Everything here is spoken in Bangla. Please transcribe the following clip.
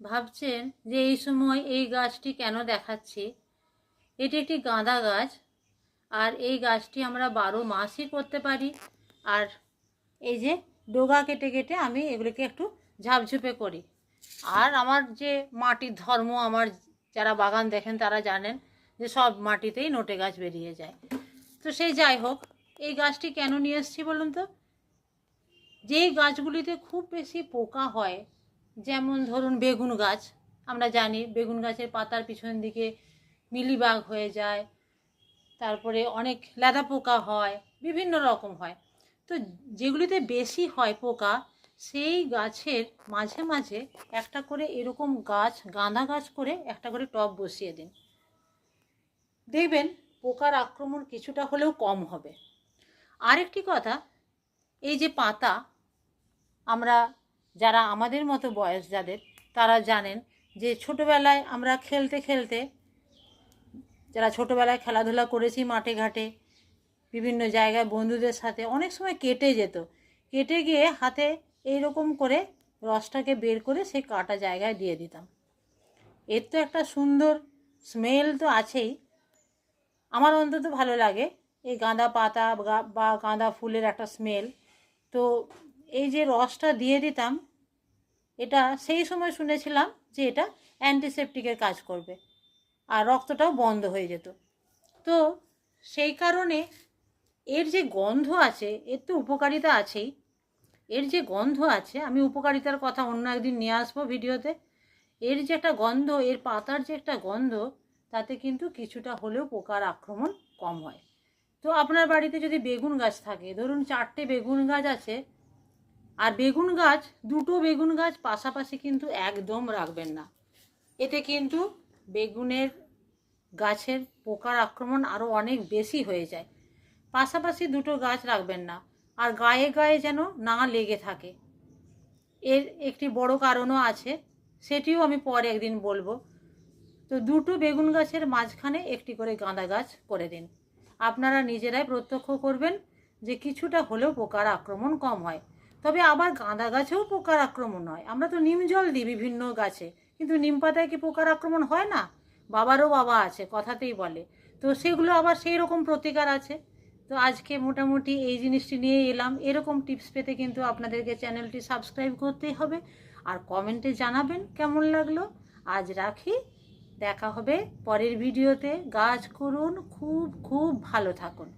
ভাবছেন যে এই সময় এই গাছটি কেন দেখাচ্ছি। এটি একটি গাঁদা গাছ, আর এই গাছটি আমরা 12 মাসই করতে পারি। আর এই যে ডগা কেটে কেটে আমি এগুলোকে একটু ঝাপঝুপে করি। আর আমার যে মাটির ধর্ম, আমার যারা বাগান দেখেন তারা জানেন যে সব মাটিতেই নোটে গাছ বেরিয়ে যায়। তো সেই যাই হোক, এই গাছটি কেন নিয়ে এসেছি বলুন তো। যেই গাছগুলিতে খুব বেশি পোকা হয়, যেমন ধরুন বেগুন গাছ, আমরা জানি বেগুন গাছের পাতার পিছন দিকে মিলিবাগ হয়ে যায়, তারপরে অনেক লেদা পোকা হয়, বিভিন্ন রকম হয়। তো যেগুলিতে বেশি হয় পোকা, সেই গাছের মাঝে মাঝে একটা করে এরকম গাছ, গাঁদা গাছ করে একটা করে টব বসিয়ে দিন। দেখবেন পোকার আক্রমণ কিছুটা হলেও কম হবে। আরেকটি কথা, এই যে পাতা, আমরা যারা আমাদের মতো বয়স যাদের, তারা জানেন যে ছোটোবেলায় আমরা খেলতে খেলতে, যারা ছোটোবেলায় খেলাধুলা করেছি মাঠে ঘাটে বিভিন্ন জায়গায় বন্ধুদের সাথে, অনেক সময় কেটে যেত, কেটে গিয়ে হাতে এইরকম করে রসটাকে বের করে সেই কাটা জায়গায় দিয়ে দিতাম। এর তো একটা সুন্দর স্মেল তো আছেই, আমার অন্তত ভালো লাগে এই গাঁদা পাতা বা গাঁদা ফুলের একটা স্মেল। তো এই যে রসটা দিয়ে দিতাম, এটা সেই সময় শুনেছিলাম যে এটা অ্যান্টিসেপটিকের কাজ করবে আর রক্তটাও বন্ধ হয়ে যেত। তো সেই কারণে এর যে গন্ধ আছে, এর তো উপকারিতা আছেই। এর যে গন্ধ আছে, আমি উপকারিতার কথা অন্য একদিন নিয়ে আসবো ভিডিওতে। এর যে একটা গন্ধ, এর পাতার যে একটা গন্ধ, তাতে কিন্তু কিছুটা হলেও পোকার আক্রমণ কম হয়। তো আপনার বাড়িতে যদি বেগুন গাছ থাকে, ধরুন 4টে বেগুন গাছ আছে, আর বেগুন গাছ, 2টো বেগুন গাছ পাশাপাশি কিন্তু একদম রাখবেন না। এতে কিন্তু বেগুনের গাছের পোকার আক্রমণ আরও অনেক বেশি হয়ে যায়। পাশাপাশি 2টো গাছ রাখবেন না, আর গায়ে গায়ে যেন না লেগে থাকে। এর একটি বড় কারণও আছে, সেটিও আমি পরে একদিন বলবো। তো 2টো বেগুন গাছের মাঝখানে একটি করে গাঁদা গাছ করে দিন। আপনারা নিজেরাই প্রত্যক্ষ করবেন যে কিছুটা হলেও পোকার আক্রমণ কম হয়। তবে আবার গাঁদা গাছেও পোকার আক্রমণ হয়। আমরা তো নিম জল দিই বিভিন্ন গাছে, কিন্তু নিম পাতায় কি পোকার আক্রমণ হয় না? বাবারও বাবা আছে, কথাতেই বলে। তো সেগুলো আবার সেই রকম প্রতিকার আছে। তো আজকে মোটামুটি এই জিনিসটি নিয়ে এলাম। এরকম টিপস পেতে কিন্তু আপনাদেরকে চ্যানেলটি সাবস্ক্রাইব করতেই হবে, আর কমেন্টে জানাবেন কেমন লাগলো। আজ রাখি, দেখা হবে পরের ভিডিওতে। গাছ করুন, খুব খুব ভালো থাকুন।